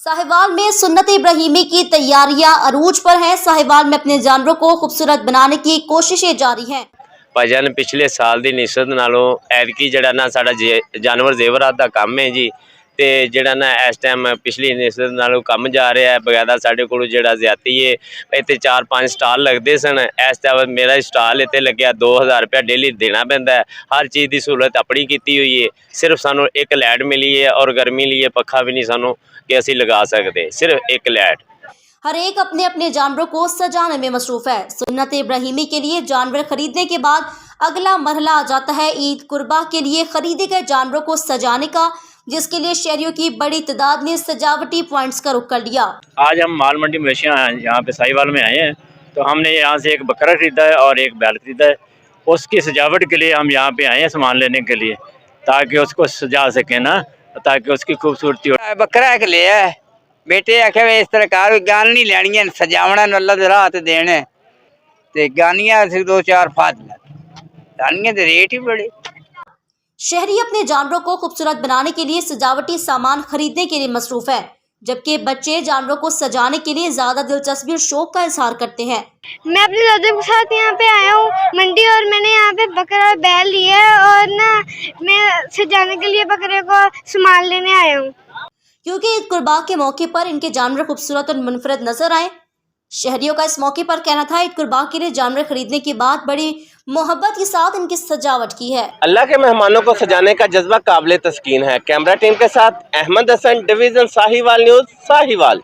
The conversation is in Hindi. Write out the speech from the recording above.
साहिवाल में सुन्नत इब्राहिमी की तैयारियां अरूज पर हैं। साहिवाल में अपने जानवरों को खूबसूरत बनाने की कोशिशें जारी हैं। भाईजान पिछले साल की निस्बत नालों ऐतकी जिहड़ा ना साडा जानवर जेवरात का काम है जी, ते जिहड़ा ना इस टाइम पिछली निस्बत नालों कम जा रहा है। बकायदा साडे कोल जिहड़ा ज्यादती है, इत्थे 4-5 स्टाल लगते सन। इस टाइम मेरा स्टाल इत्थे लग्या 2000 रुपया डेली देना पैंदा है। हर चीज़ की सहूलत अपनी की हुई है। सिर्फ सानू एक लाइट मिली है और गर्मी लिए पखा भी नहीं सानू कि असी लगा सकते, सिर्फ एक लाइट। हर एक अपने अपने जानवरों को सजाने में मसरूफ है। सुन्नत इब्राहिमी के लिए जानवर खरीदने के बाद अगला मरहला आ जाता है ईद कुर्बा के लिए खरीदे गए जानवरों को सजाने का, जिसके लिए शहरियों की बड़ी तादाद ने सजावटी पॉइंट्स का रुख कर लिया। आज हम माल मंडी मवेशियाँ यहाँ पे साहिवाल में आए हैं, तो हमने यहाँ से एक बकरा खरीदा है और एक बैल खरीदा है। उसकी सजावट के लिए हम यहाँ पे आए हैं सामान लेने के लिए, ताकि उसको सजा सकें ना, ताकि उसकी खूबसूरती हो। बकरा एक लिया है, बेटे आखे इस तरह कार गान नहीं लैनियां सजावना अल्लाह दे राह ते देने ते गानियां 2-4 फाद गानियां दे रेट ही बड़े। शहरी अपने जानवरों को खूबसूरत बनाने के लिए सजावटी सामान खरीदने के लिए मसरूफ है, जबकि बच्चे जानवरों को सजाने के लिए ज्यादा दिलचस्पी और शौक का इजहार करते हैं। मैं अपने दादा के साथ यहाँ पे आया हूँ मंडी, और मैंने यहाँ पे बकरा और बैल लिया है, और ना मैं सजाने के लिए बकरे को सामान लेने आया हूँ, क्योंकि ईद कुर्बा के मौके पर इनके जानवर खूबसूरत और मुनफरद नजर आए। शहरियों का इस मौके पर कहना था, ईद कुर्बा के लिए जानवर खरीदने के बाद बड़ी मोहब्बत के साथ इनकी सजावट की है। अल्लाह के मेहमानों को सजाने का जज्बा काबिले तस्कीन है। कैमरा टीम के साथ अहमद हसन, डिवीजन साहिवाल न्यूज़, साहिवाल।